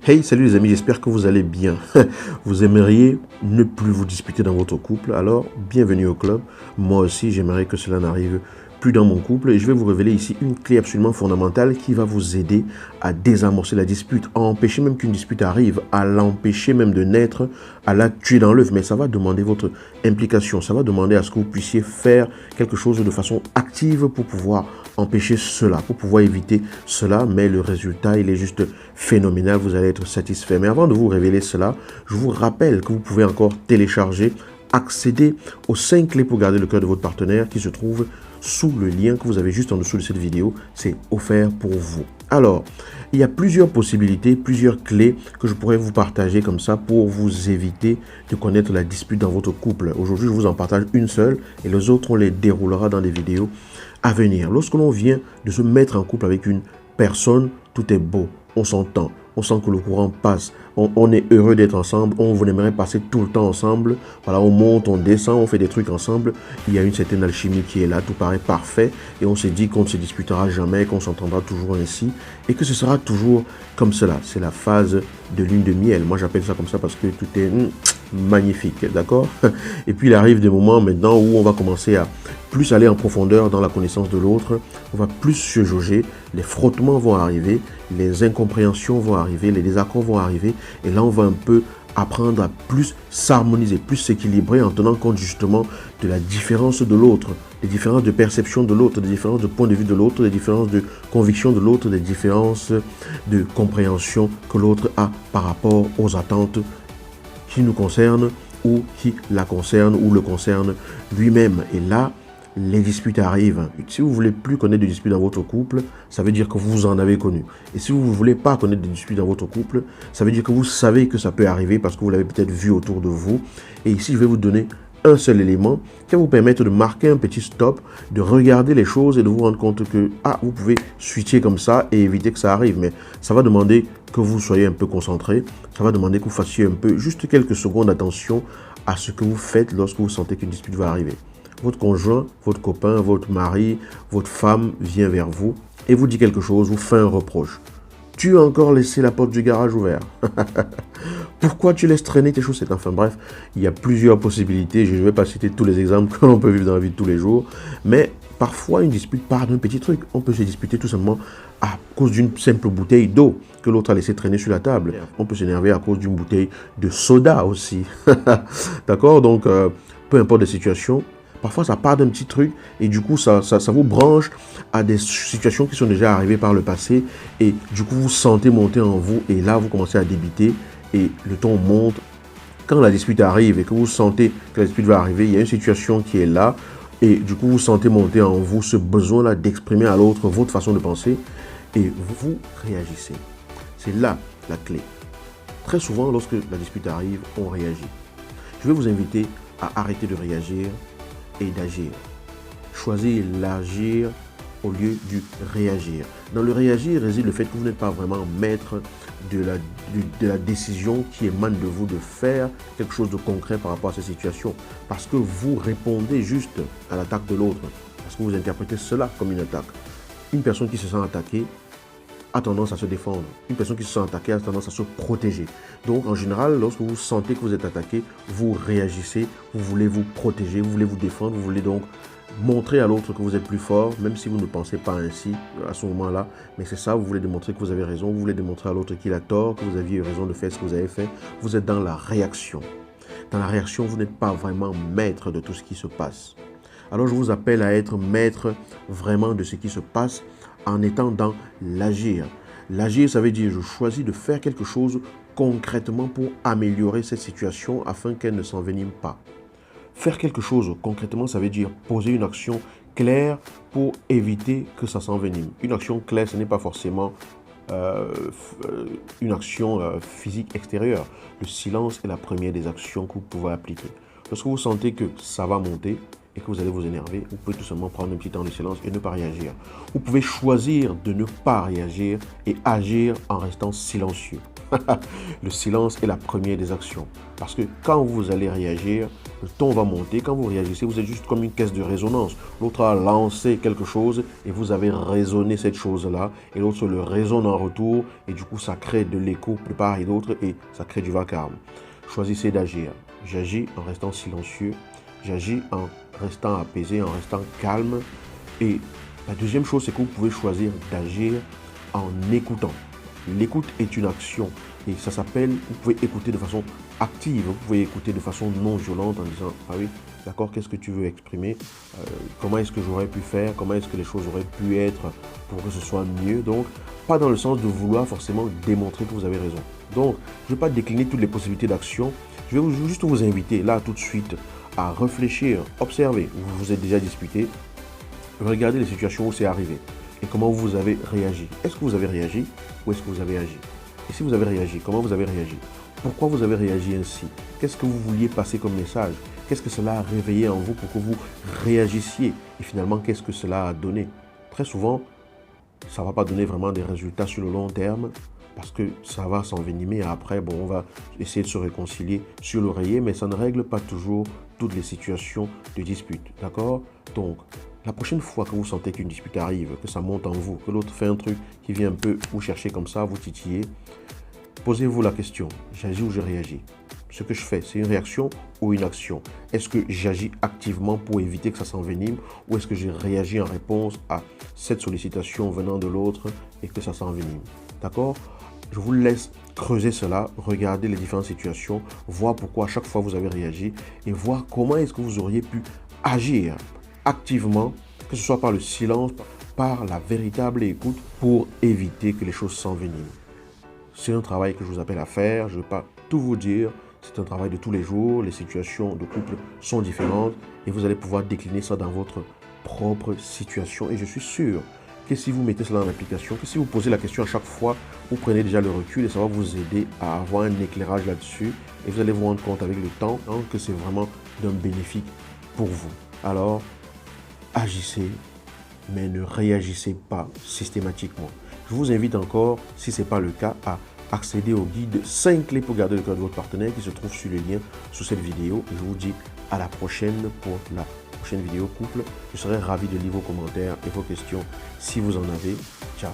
Hey, salut les amis, j'espère que vous allez bien. Vous aimeriez ne plus vous disputer dans votre couple, alors bienvenue au club. Moi aussi, j'aimerais que cela n'arrive plus dans mon couple et je vais vous révéler ici une clé absolument fondamentale qui va vous aider à désamorcer la dispute, à empêcher même qu'une dispute arrive, à l'empêcher même de naître, à la tuer dans l'œuf. Mais ça va demander votre implication, ça va demander à ce que vous puissiez faire quelque chose de façon active pour pouvoir empêcher cela, pour pouvoir éviter cela, mais le résultat, il est juste phénoménal, vous allez être satisfait. Mais avant de vous révéler cela, je vous rappelle que vous pouvez encore télécharger, accéder aux 5 clés pour garder le cœur de votre partenaire qui se trouve sous le lien que vous avez juste en dessous de cette vidéo. C'est offert pour vous. Alors, il y a plusieurs possibilités, plusieurs clés que je pourrais vous partager comme ça pour vous éviter de connaître la dispute dans votre couple. Aujourd'hui, je vous en partage une seule et les autres, on les déroulera dans des vidéos à venir. Lorsque l'on vient de se mettre en couple avec une personne, tout est beau, on s'entend, on sent que le courant passe, on est heureux d'être ensemble, on aimerait passer tout le temps ensemble, voilà, on monte, on descend, on fait des trucs ensemble, il y a une certaine alchimie qui est là, tout paraît parfait, et on se dit qu'on ne se disputera jamais, qu'on s'entendra toujours ainsi, et que ce sera toujours comme cela. C'est la phase de lune de miel, moi j'appelle ça comme ça parce que tout est magnifique, d'accord? Et puis il arrive des moments maintenant où on va commencer à plus aller en profondeur dans la connaissance de l'autre, on va plus se jauger, les frottements vont arriver, les incompréhensions vont arriver, les désaccords vont arriver, et là on va un peu apprendre à plus s'harmoniser, plus s'équilibrer en tenant compte justement de la différence de l'autre, des différences de perception de l'autre, des différences de point de vue de l'autre, des différences de conviction de l'autre, des différences de compréhension que l'autre a par rapport aux attentes qui nous concernent ou qui la concernent ou le concernent lui-même. Et là, les disputes arrivent. Si vous ne voulez plus connaître de disputes dans votre couple, ça veut dire que vous en avez connu. Et si vous ne voulez pas connaître de disputes dans votre couple, ça veut dire que vous savez que ça peut arriver parce que vous l'avez peut-être vu autour de vous. Et ici, je vais vous donner un seul élément qui va vous permettre de marquer un petit stop, de regarder les choses et de vous rendre compte que vous pouvez switcher comme ça et éviter que ça arrive. Mais ça va demander que vous soyez un peu concentré. Ça va demander que vous fassiez un peu, juste quelques secondes d'attention à ce que vous faites lorsque vous sentez qu'une dispute va arriver. Votre conjoint, votre copain, votre mari, votre femme vient vers vous et vous dit quelque chose, vous fait un reproche. Tu as encore laissé la porte du garage ouverte. Pourquoi tu laisses traîner tes chaussettes? Enfin bref, il y a plusieurs possibilités. Je ne vais pas citer tous les exemples que l'on peut vivre dans la vie de tous les jours. Mais parfois, une dispute part d'un petit truc. On peut se disputer tout simplement à cause d'une simple bouteille d'eau que l'autre a laissé traîner sur la table. On peut s'énerver à cause d'une bouteille de soda aussi. D'accord? Donc, peu importe les situations. Parfois, ça part d'un petit truc et du coup, ça vous branche à des situations qui sont déjà arrivées par le passé et du coup, vous sentez monter en vous et là, vous commencez à débiter et le ton monte. Quand la dispute arrive et que vous sentez que la dispute va arriver, il y a une situation qui est là et du coup, vous sentez monter en vous ce besoin-là d'exprimer à l'autre votre façon de penser et vous réagissez. C'est là la clé. Très souvent, lorsque la dispute arrive, on réagit. Je vais vous inviter à arrêter de réagir et d'agir. Choisir l'agir au lieu du réagir. Dans le réagir réside le fait que vous n'êtes pas vraiment maître de la décision qui émane de vous de faire quelque chose de concret par rapport à cette situation. Parce que vous répondez juste à l'attaque de l'autre. Parce que vous interprétez cela comme une attaque. Une personne qui se sent attaquée a tendance à se défendre. Une personne qui se sent attaquée a tendance à se protéger. Donc, en général, lorsque vous sentez que vous êtes attaqué, vous réagissez, vous voulez vous protéger, vous voulez vous défendre, vous voulez donc montrer à l'autre que vous êtes plus fort, même si vous ne pensez pas ainsi à ce moment-là. Mais c'est ça, vous voulez démontrer que vous avez raison, vous voulez démontrer à l'autre qu'il a tort, que vous aviez raison de faire ce que vous avez fait. Vous êtes dans la réaction. Dans la réaction, vous n'êtes pas vraiment maître de tout ce qui se passe. Alors, je vous appelle à être maître vraiment de ce qui se passe en étant dans l'agir. L'agir, ça veut dire je choisis de faire quelque chose concrètement pour améliorer cette situation afin qu'elle ne s'envenime pas. Faire quelque chose concrètement, ça veut dire poser une action claire pour éviter que ça s'envenime. Une action claire, ce n'est pas forcément une action physique extérieure. Le silence est la première des actions que vous pouvez appliquer. Lorsque vous sentez que ça va monter, et que vous allez vous énerver, vous pouvez tout simplement prendre un petit temps de silence et ne pas réagir. Vous pouvez choisir de ne pas réagir et agir en restant silencieux. Le silence est la première des actions. Parce que quand vous allez réagir, le ton va monter. Quand vous réagissez, vous êtes juste comme une caisse de résonance. L'autre a lancé quelque chose et vous avez résonné cette chose-là. Et l'autre le résonne en retour. Et du coup, ça crée de l'écho de part et d'autre et ça crée du vacarme. Choisissez d'agir. J'agis en restant silencieux. J'agis en restant apaisé, en restant calme. Et la deuxième chose, c'est que vous pouvez choisir d'agir en écoutant. L'écoute est une action et ça s'appelle, vous pouvez écouter de façon active, vous pouvez écouter de façon non violente en disant, ah oui, d'accord, qu'est-ce que tu veux exprimer, comment est-ce que j'aurais pu faire, comment est-ce que les choses auraient pu être pour que ce soit mieux. Donc, pas dans le sens de vouloir forcément démontrer que vous avez raison. Donc, je ne vais pas décliner toutes les possibilités d'action, je vais juste vous inviter là tout de suite à réfléchir, observer, vous vous êtes déjà disputé, regardez les situations où c'est arrivé. Et comment vous avez réagi. Est-ce que vous avez réagi ou est-ce que vous avez agi? Et si vous avez réagi, comment vous avez réagi? Pourquoi vous avez réagi ainsi? Qu'est-ce que vous vouliez passer comme message? Qu'est-ce que cela a réveillé en vous pour que vous réagissiez? Et finalement, qu'est-ce que cela a donné? Très souvent, ça ne va pas donner vraiment des résultats sur le long terme parce que ça va s'envenimer. Après, bon, on va essayer de se réconcilier sur l'oreiller, mais ça ne règle pas toujours toutes les situations de dispute. D'accord? Donc, la prochaine fois que vous sentez qu'une dispute arrive, que ça monte en vous, que l'autre fait un truc qui vient un peu vous chercher comme ça, vous titiller, posez-vous la question, j'agis ou je réagis? Ce que je fais, c'est une réaction ou une action? Est-ce que j'agis activement pour éviter que ça s'envenime ou est-ce que je réagis en réponse à cette sollicitation venant de l'autre et que ça s'envenime? D'accord? Je vous laisse creuser cela, regarder les différentes situations, voir pourquoi à chaque fois vous avez réagi et voir comment est-ce que vous auriez pu agir activement, que ce soit par le silence, par la véritable écoute, pour éviter que les choses s'enveniment. C'est un travail que je vous appelle à faire, je ne vais pas tout vous dire, c'est un travail de tous les jours, les situations de couple sont différentes et vous allez pouvoir décliner ça dans votre propre situation et je suis sûr que si vous mettez cela en application, que si vous posez la question à chaque fois, vous prenez déjà le recul et ça va vous aider à avoir un éclairage là-dessus et vous allez vous rendre compte avec le temps que c'est vraiment d'un bénéfice pour vous. Alors, agissez, mais ne réagissez pas systématiquement. Je vous invite encore, si ce n'est pas le cas, à accéder au guide 5 clés pour garder le cœur de votre partenaire qui se trouve sur le lien sous cette vidéo. Et je vous dis à la prochaine pour la prochaine vidéo couple. Je serai ravi de lire vos commentaires et vos questions si vous en avez. Ciao.